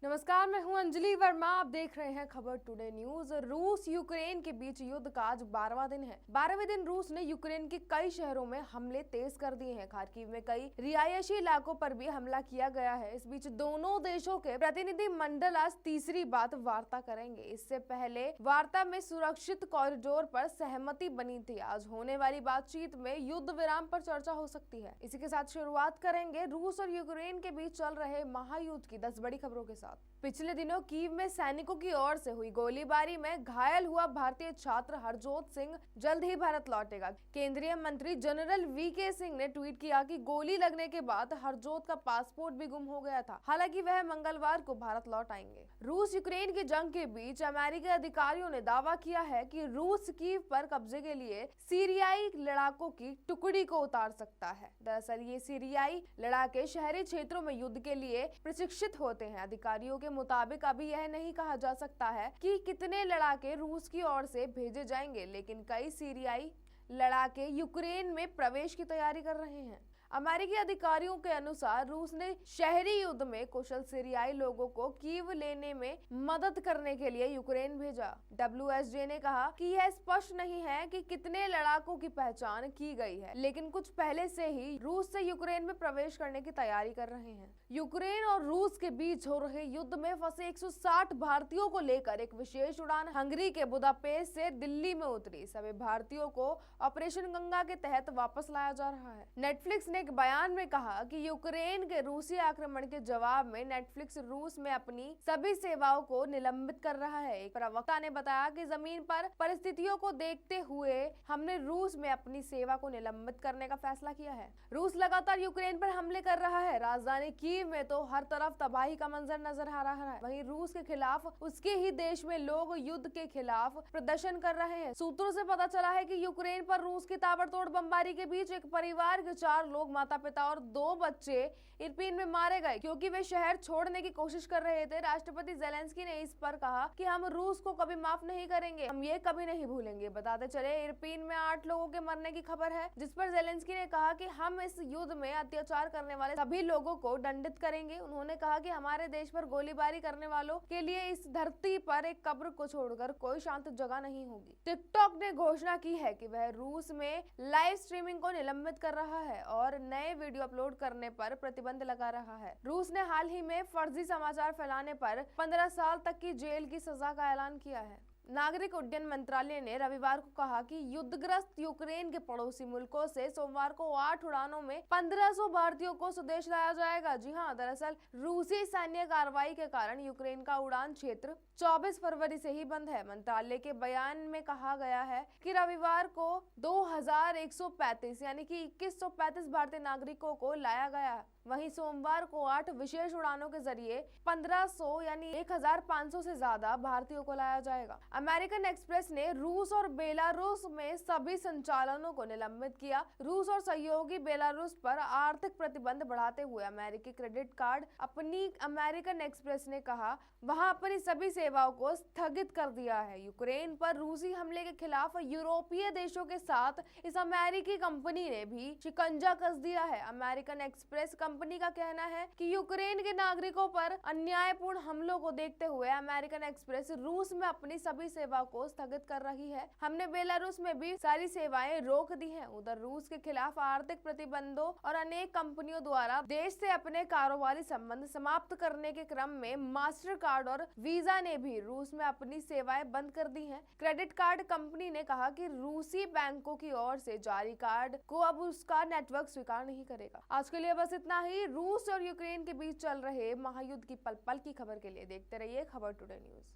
नमस्कार, मैं हूं अंजलि वर्मा। आप देख रहे हैं खबर टुडे न्यूज। रूस यूक्रेन के बीच युद्ध का आज 12वां दिन है। 12वें दिन रूस ने यूक्रेन के कई शहरों में हमले तेज कर दिए हैं। खार्किव में कई रिहायशी इलाकों पर भी हमला किया गया है। इस बीच दोनों देशों के प्रतिनिधि मंडल आज तीसरी बात वार्ता करेंगे। इससे पहले वार्ता में सुरक्षित कॉरिडोर पर सहमति बनी थी। आज होने वाली बातचीत में युद्ध विराम पर चर्चा हो सकती है। इसी के साथ शुरुआत करेंगे रूस और यूक्रेन के बीच चल रहे महायुद्ध की 10 बड़ी खबरों के साथ। पिछले दिनों कीव में सैनिकों की ओर से हुई गोलीबारी में घायल हुआ भारतीय छात्र हरजोत सिंह जल्द ही भारत लौटेगा। केंद्रीय मंत्री जनरल वीके सिंह ने ट्वीट किया कि गोली लगने के बाद हरजोत का पासपोर्ट भी गुम हो गया था। हालांकि वह मंगलवार को भारत लौट आएंगे। रूस यूक्रेन की जंग के बीच अमेरिकी अधिकारियों ने दावा किया है कि रूस कीव पर कब्जे के लिए सीरियाई लड़ाकों की टुकड़ी को उतार सकता है। दरअसल ये सीरियाई लड़ाके शहरी क्षेत्रों में युद्ध के लिए प्रशिक्षित होते हैं। अधिकारियों के मुताबिक अभी यह नहीं कहा जा सकता है कि कितने लड़ाके रूस की ओर से भेजे जाएंगे, लेकिन कई सीरियाई लड़ाके यूक्रेन में प्रवेश की तैयारी कर रहे हैं। अमेरिकी अधिकारियों के अनुसार रूस ने शहरी युद्ध में कुशल सीरियाई लोगों को कीव लेने में मदद करने के लिए यूक्रेन भेजा। WSJ ने कहा कि यह स्पष्ट नहीं है कि कितने लड़ाकों की पहचान की गई है, लेकिन कुछ पहले से ही रूस से यूक्रेन में प्रवेश करने की तैयारी कर रहे हैं। यूक्रेन और रूस के बीच हो रहे युद्ध में फंसे 160 भारतीयों को लेकर एक विशेष उड़ान हंगरी के बुदापेस्ट से दिल्ली में उतरी। सभी भारतीयों को ऑपरेशन गंगा के तहत वापस लाया जा रहा है। नेटफ्लिक्स ने एक बयान में कहा कि यूक्रेन के रूसी आक्रमण के जवाब में नेटफ्लिक्स रूस में अपनी सभी सेवाओं को निलंबित कर रहा है। एक प्रवक्ता ने बताया कि जमीन पर परिस्थितियों को देखते हुए हमने रूस में अपनी सेवा को निलंबित करने का फैसला किया है। रूस लगातार यूक्रेन पर हमले कर रहा है। राजधानी कीव में तो हर तरफ तबाही का मंजर नजर आ रहा है। वहीं रूस के खिलाफ उसके ही देश में लोग युद्ध के खिलाफ प्रदर्शन कर रहे हैं। सूत्रों से पता चला है कि यूक्रेन पर रूस की ताबड़तोड़ बमबारी के बीच एक परिवार के 4 लोग, माता पिता और 2 बच्चे इरपिन में मारे गए क्योंकि वे शहर छोड़ने की कोशिश कर रहे थे। राष्ट्रपति जेलेंस्की ने इस पर कहा कि हम रूस को कभी माफ नहीं करेंगे, हम ये कभी नहीं भूलेंगे। बताते चले इरपिन में 8 लोगों के मरने की खबर है, जिस पर जेलेंस्की ने कहा कि हम इस युद्ध में अत्याचार करने वाले सभी लोगों को दंडित करेंगे। उन्होंने कहा कि हमारे देश पर गोलीबारी करने वालों के लिए इस धरती पर एक कब्र को छोड़कर कोई शांत जगह नहीं होगी। टिकटॉक ने घोषणा की है कि वह रूस में लाइव स्ट्रीमिंग को निलंबित कर रहा है और नए वीडियो अपलोड करने पर प्रतिबंध लगा रहा है। रूस ने हाल ही में फर्जी समाचार फैलाने पर 15 साल तक की जेल की सजा का ऐलान किया है। नागरिक उड्डयन मंत्रालय ने रविवार को कहा कि युद्धग्रस्त यूक्रेन के पड़ोसी मुल्कों से सोमवार को 8 उड़ानों में 1500 भारतीयों को स्वदेश लाया जाएगा। जी हां, दरअसल रूसी सैन्य कार्रवाई के कारण यूक्रेन का उड़ान क्षेत्र 24 फरवरी से ही बंद है। मंत्रालय के बयान में कहा गया है कि रविवार को 2135 यानी कि 2135 भारतीय नागरिकों को लाया गया। वहीं सोमवार को 8 विशेष उड़ानों के जरिए 1500 यानी 1500 से ज्यादा भारतीयों को लाया जाएगा। अमेरिकन एक्सप्रेस ने रूस और बेलारूस में सभी संचालनों को निलंबित किया। रूस और सहयोगी बेलारूस पर आर्थिक प्रतिबंध बढ़ाते हुए अमेरिकी क्रेडिट कार्ड अपनी अमेरिकन एक्सप्रेस ने कहा वहां अपनी सभी सेवाओं को स्थगित कर दिया है। यूक्रेन पर रूसी हमले के खिलाफ यूरोपीय देशों के साथ इस अमेरिकी कंपनी ने भी शिकंजा कस दिया है। अमेरिकन एक्सप्रेस कंपनी का कहना है कि यूक्रेन के नागरिकों पर अन्यायपूर्ण हमलों को देखते हुए अमेरिकन एक्सप्रेस रूस में अपनी सभी सेवा को स्थगित कर रही है। हमने बेलारूस में भी सारी सेवाएं रोक दी हैं। उधर रूस के खिलाफ आर्थिक प्रतिबंधों और अनेक कंपनियों द्वारा देश से अपने कारोबारी संबंध समाप्त करने के क्रम में मास्टर कार्ड और वीजा ने भी रूस में अपनी सेवाएं बंद कर दी हैं। क्रेडिट कार्ड कंपनी ने कहा कि रूसी बैंकों की ओर से जारी कार्ड को अब उसका नेटवर्क स्वीकार नहीं करेगा। आज के लिए बस इतना ही। रूस और यूक्रेन के बीच चल रहे महायुद्ध की पल पल की खबर के लिए देखते रहिए खबर टुडे न्यूज।